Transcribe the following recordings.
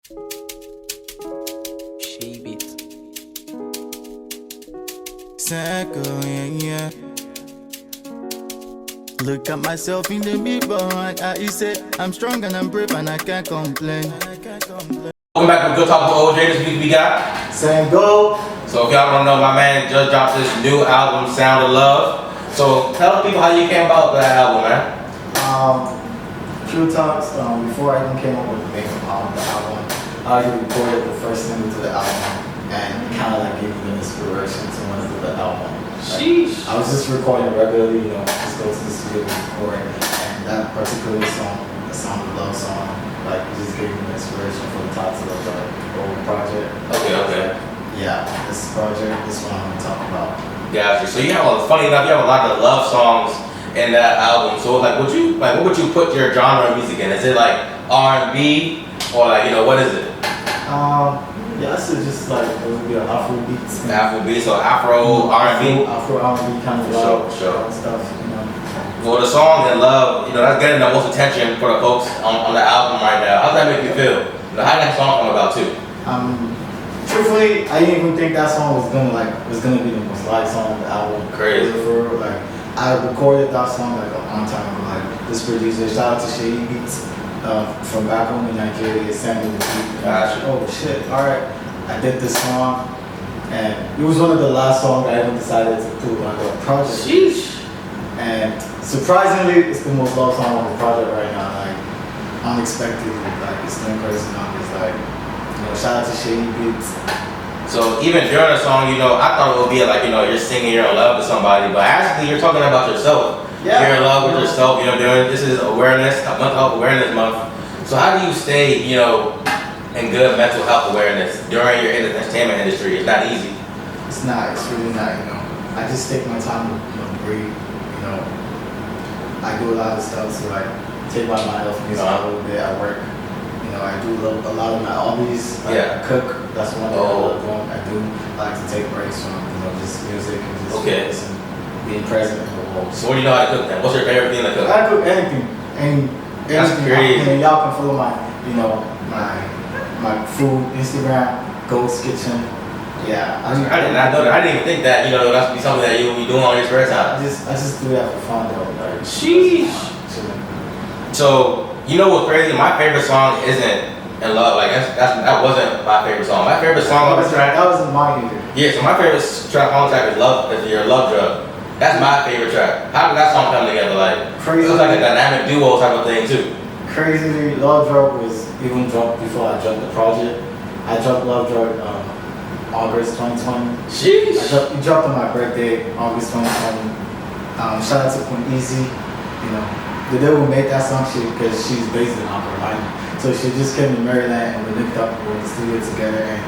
She beat. Sangold, yeah. Look at myself in the mirror and I say I'm strong and I'm brave and I can't complain. Welcome back to Good Talk with Ojay. This week we got Sangold. So if y'all don't know, my man just dropped this new album, Sound of Love. So tell people how you came about that album, man. True talks, before I even came up with the name of the album, I already recorded the first single to the album and it kind of like gave me an inspiration to want to do the album. Sheesh. I was just recording regularly, just go to the studio and record, and that particular song, the Sound of Love song, like it just gave me an inspiration for the title of the whole project. Okay. Yeah, this project, this one I'm gonna talk about. Gotcha. So you have funny enough, you have a lot of love songs in that album. So what would you put your genre of music in? Is it like R&B or like what is it? Yeah, this is just like it would be an Afro beats. Afrobeat, so Afro R&B. Afro R&B kind of Sure. stuff. Well, the song in Love, that's getting the most attention for the folks on the album right now. How does that make you feel? How did that song come about too? Truthfully, I didn't even think that song was gonna be the most liked song on the album. Crazy. I recorded that song like a long time ago. Like this producer, shout out to Shady Beats from back home in Nigeria, sent me the beat. Gotcha. Oh shit! All right, I did this song, and it was one of the last songs I even decided to put on the project. Sheesh. And surprisingly, it's the most loved song on the project right now. Like unexpectedly, like it's doing crazy numbers. Like shout out to Shady Beats. So even during the song, I thought it would be like, you're singing you're in love with somebody, but actually you're talking about yourself. Yeah. You're in love with yourself. This is awareness, mental health awareness month. So how do you stay, in good mental health awareness during your entertainment industry? It's not easy. It's not. It's really not. I just take my time to breathe. I do a lot of stuff to like take my mind off music a little bit. I work. I do a lot of my hobbies. I cook. That's one thing I love doing. I do like to take breaks from just music and just listen, being present in the world. So what do you know how to cook then? What's your favorite thing to cook? I cook anything. That's crazy. Y'all can follow my my food Instagram, Ghost Kitchen. Yeah. I did not know that. I didn't even think that that's be something that you would be doing on your spare time. I just do that for fun though. Like, sheesh. So what's crazy? My favorite song isn't In Love. Like that wasn't my favorite song. My favorite song on the track. That wasn't mine either. Yeah. So my favorite track on the track is Love. Is Your Love Drug. That's my favorite track. How did that song come together? Like crazy. It was like a dynamic duo type of thing too. Crazily, Love Drug was even dropped before I dropped the project. I dropped Love Drug August 2020. Sheesh. It dropped on my birthday, August 2020. Shout out to Queen Easy. The day we made that song, because she's based in North Carolina, so she just came to Maryland and we linked up in the studio together. And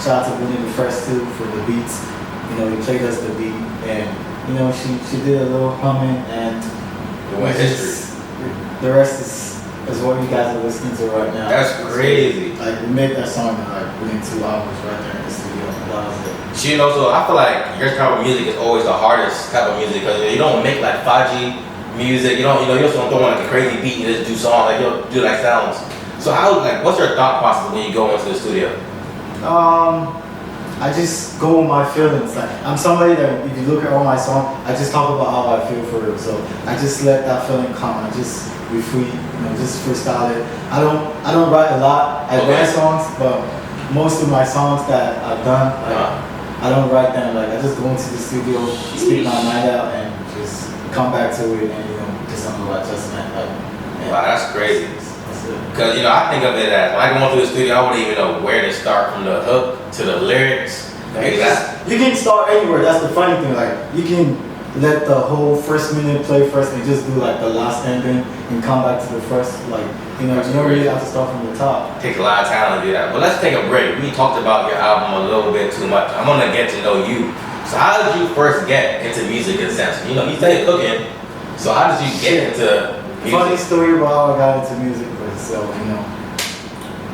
shout out to Winnie the First Two for the beats. He played us the beat, and she did a little humming, and the rest is what you guys are listening to right now. That's crazy. Like we made that song in like within 2 hours right there in the studio. That was it. So I feel like your type of music is always the hardest type of music because you don't make like 5G music. You just don't throw on like a crazy beat and just do songs. Like you'll do like sounds. So what's your thought process when you go into the studio? I just go with my feelings. Like I'm somebody that if you look at all my songs, I just talk about how I feel for it. So I just let that feeling come. I just be free, just freestyle it. I don't write a lot. I write songs, but most of my songs that I've done, I don't write them. Like I just go into the studio, speak my mind out, and just come back to it, and just some adjustment. Wow, that's crazy. Because I think of it as when I go through the studio, I wouldn't even know where to start from the hook to the lyrics. You can start anywhere. That's the funny thing. Like you can let the whole first minute play first and just do like the last ending and come back to the first. Like you don't really have to start from the top. It takes a lot of talent to do that. But let's take a break. We talked about your album a little bit too much. I'm gonna get to know you. So how did you first get into music in a sense? You started cooking. So how did you get into music? Funny story about how I got into music. So,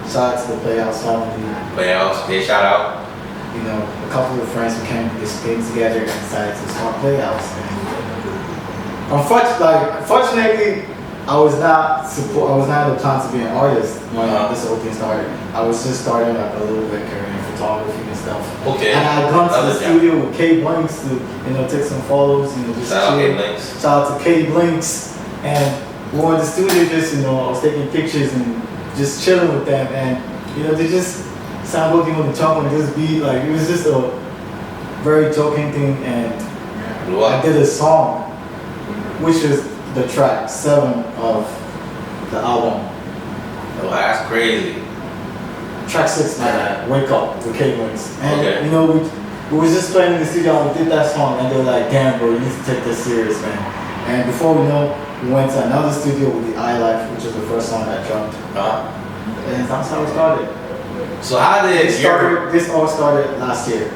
shout out to the Playhouse family. Playhouse, they shout out. A couple of friends who came together and decided to start Playhouse. And unfortunately, I was not the plan to be an artist when this whole thing started. I was just starting like a little bit career in photography and stuff. Okay. And I had gone to the studio with K Blinks to, take some photos, just Shout out K Blinks. Shout out to K Blinks. And we were in the studio just, I was taking pictures and just chilling with them. And, they just Sangold came on the top and just be like, it was just a very joking thing. And I did a song, which is the track 7 of the album. Oh, that's crazy. Track 6, Wake Up with K Blinks. And Okay. we was just playing in the studio and we did that song and they were like, damn bro, you need to take this serious, man. And before we know, we went to another studio with the I Life, which was the first song that dropped. And that's how it started. So how did this all started last year.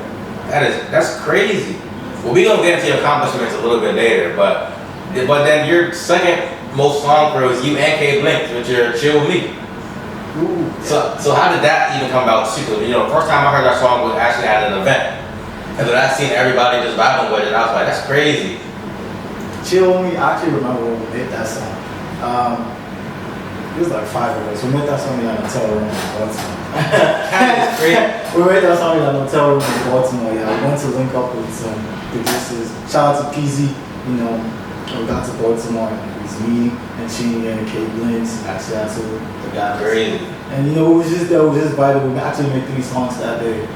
That's crazy. Well, we're gonna get into your accomplishments a little bit later, but then your second most song for was you and K Blinks, which are Chill With Me. Ooh, So how did that even come about? The first time I heard that song was actually at an event, and then I seen everybody just vibing with it. And I was like, that's crazy. Chill With Me, I actually remember when we made that song. It was like 5 of us. We made that song in an hotel room in Baltimore. That is crazy. We made that song in an hotel room in Baltimore. Yeah, we went to link up with some producers. Shout out to PZ. We got to Baltimore. It was me and Chingy and K Blinks. Actually, that's the guy. Crazy. And we was just there. We just vibing. We actually made 3 songs that day.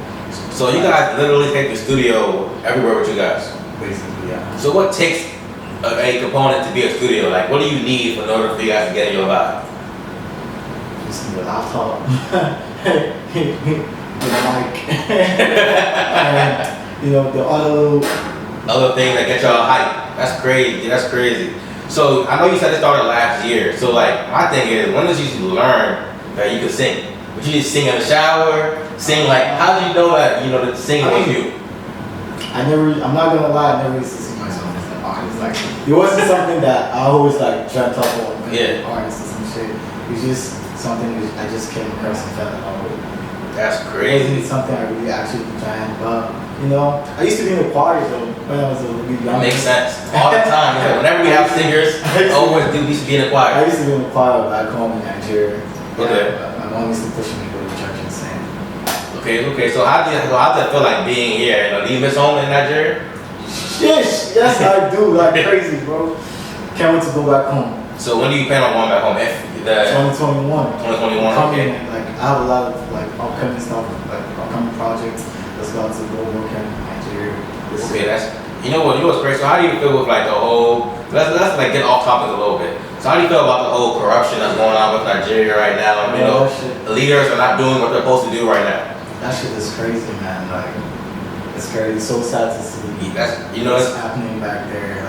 So you guys literally take the studio everywhere with you guys. Basically, yeah. So what takes a component to be a studio? Like, what do you need in order for you guys to get in your vibe? Just need a laptop. The mic. And, the Other thing that gets y'all hype. That's crazy. That's crazy. So I know you said it started last year. So like my thing is, when did you learn that you could sing? Would you just sing in the shower? Sing like, how do you know that that singing was you? I'm not gonna lie, I never used to see myself as an artist. Like, it wasn't something that I always dreamt up on being an artist or some shit. It was just something that I just came across and fell in love with. That's It crazy. wasn't something I really actually planned, but I used to be in the choir though when I was a little bit That younger. makes sense. All the time. Whenever we have singers, always do we should be in the I choir. used to be in the choir back home in Nigeria. Okay. My mom used to push me to go to church and sing. Okay. So how does it feel like being here? Do you miss home in Nigeria? Yes, I do. Like crazy, bro. Can't wait to go back home. So when do you plan on going back home? 2021. 2021. Coming, Okay. I have a lot of upcoming stuff, upcoming projects that's about to go work in Nigeria. Okay, what's great. So how do you feel with the whole? Let's get off topic a little bit. So how do you feel about the whole corruption that's going on with Nigeria right now? The leaders are not doing what they're supposed to do right now. That shit is crazy, man. It's crazy. It's so sad to see. It's happening back there.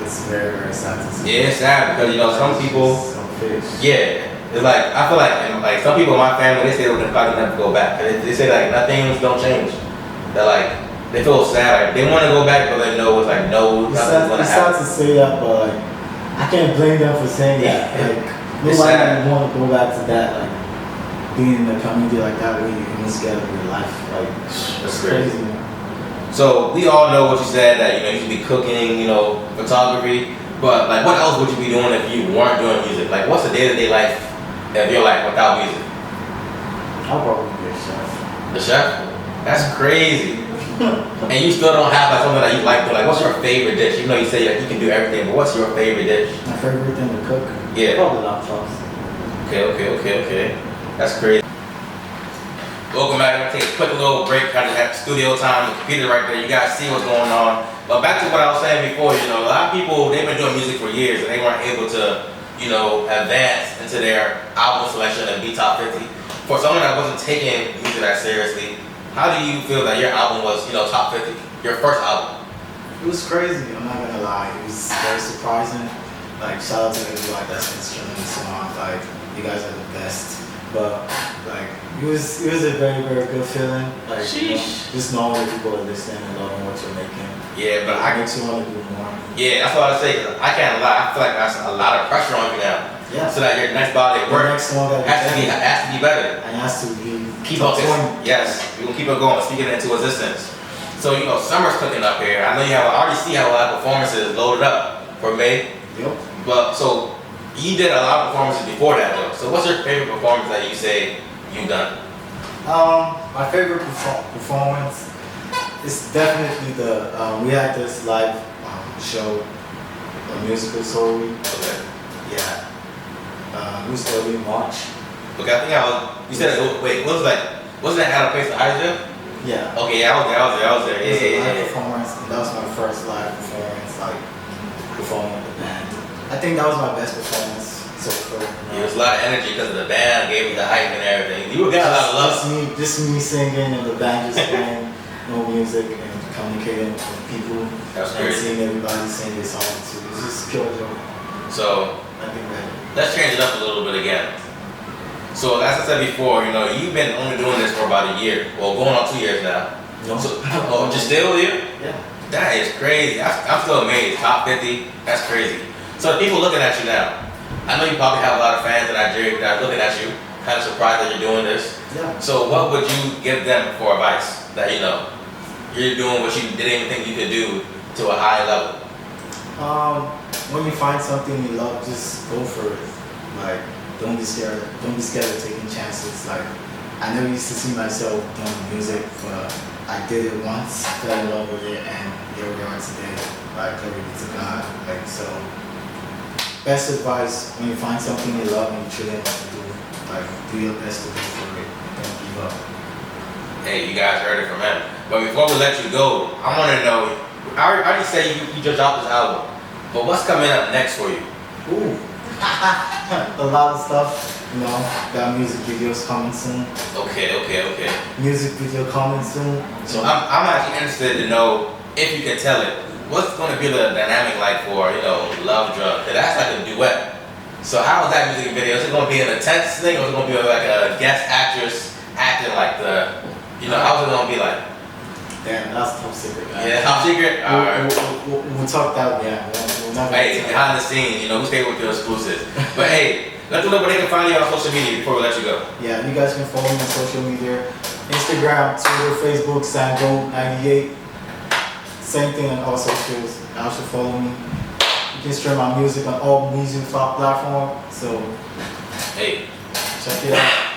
It's very, very sad to see. Yeah, it's sad because some people. Selfish. Yeah. It's I feel like some people in my family, they say they're probably never go back. They say nothing's don't change. They're they feel sad. They want to go back, but they know it's no, nothing's gonna It's happen. sad to say that, but I can't blame them for saying that. Nobody would want to go back to that. Being in a community like that where you can scared of your life. That's crazy, man. So we all know what you said that you should be cooking, photography. But what else would you be doing if you weren't doing music? What's the day-to-day life of your life without music? I'll probably be a chef. The chef? That's crazy. And you still don't have something that you like to what's your favorite dish? You say you can do everything, but what's your favorite dish? My favorite thing to cook? Yeah. Probably laptops. Okay. That's crazy. Welcome back. I'm gonna take a quick little break. Kind of have studio time. The computer right there. You guys see what's going on. But back to what I was saying before. A lot of people they've been doing music for years and they weren't able to, advance into their album selection and be top 50. For someone that wasn't taking music that seriously, how do you feel that your album was, top 50? Your first album? It was crazy. I'm not gonna lie. It was very surprising. Shout out to everybody that's been streaming the song. You guys are the best. But it was a very, very good feeling. Just knowing that people are listening and loving what you're making. Yeah, but it makes you want to do more. Yeah, that's what I say. I can't lie. I feel like that's a lot of pressure on you now. Yeah. So that your next body of work has to be better. And has to be keep on going. Yes, we're gonna keep it going, speaking it into existence. So summer's cooking up here. I know I already see how a lot of performances loaded up for May. Yep. But so You did a lot of performances before that though. So what's your favorite performance that you say you've done? My favorite performance is definitely the we had this live show, a musical story. Okay. Yeah. It was early March. Okay, I think I was. You said wait, wasn't that at a place in Highsville? Yeah. Okay, yeah, I was there. It was a Yeah. live performance, and that was my first live performance, like performing with the band. I think that was my best performance so far. There was a lot of energy because of the band, gave you the hype and everything. You were getting a lot of love. Just me singing and the band just playing, no music, and communicating with people. That's and crazy. seeing everybody sing their songs too. It's just pure joy. So I think that. let's change it up a little bit again. So as I said before, you know, you've been only doing this for about a year. Well, going on 2 years now. No. So, oh, just still here? Yeah. That is crazy. I'm still amazed. Top 50, that's crazy. So the people looking at you now, I know you probably have a lot of fans in Nigeria that are looking at you, kind of surprised that you're doing this. Yeah. So what would you give them for advice that, you know, you're doing what you didn't even think you could do to a high level? When you find something you love, just go for it. Like, don't be scared. Don't be scared of taking chances. Like, I never used to see myself doing music, but I did it once, fell in love with it, and here we are today. Like, glory be to God. Like, so, best advice, when you find something you love and you truly want to do, like, do your best to go for it. Don't give up. Hey, you guys heard it from him. But before we let you go, I want to know, I already say you just dropped this album, but what's coming up next for you? Ooh. A lot of stuff, you know, got music videos coming soon. Okay. Music video coming soon. So I'm actually interested to know, if you can tell it, what's going to be the dynamic like for, you know, Love Drug? Because that's like a duet. So how is that music video? Is it going to be an intense thing, or is it going to be like a guest actress acting like the, you know, how's it going to be like? Damn, that's top secret, man. Yeah, top secret? Alright. We'll talk that, yeah. We'll not Hey, behind the scenes, you know, we stay with your exclusives. But hey, let them know where they can find you on social media before we let you go. Yeah, you guys can follow me on social media. Instagram, Twitter, Facebook, Sangold98. Same thing on all socials. You should follow me. You can stream my music on all music platforms. So, Hey. check it out.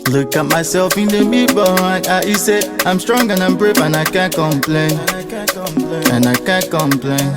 Look at myself in the mirror and I say I'm strong and I'm brave and I can't complain. And I can't complain.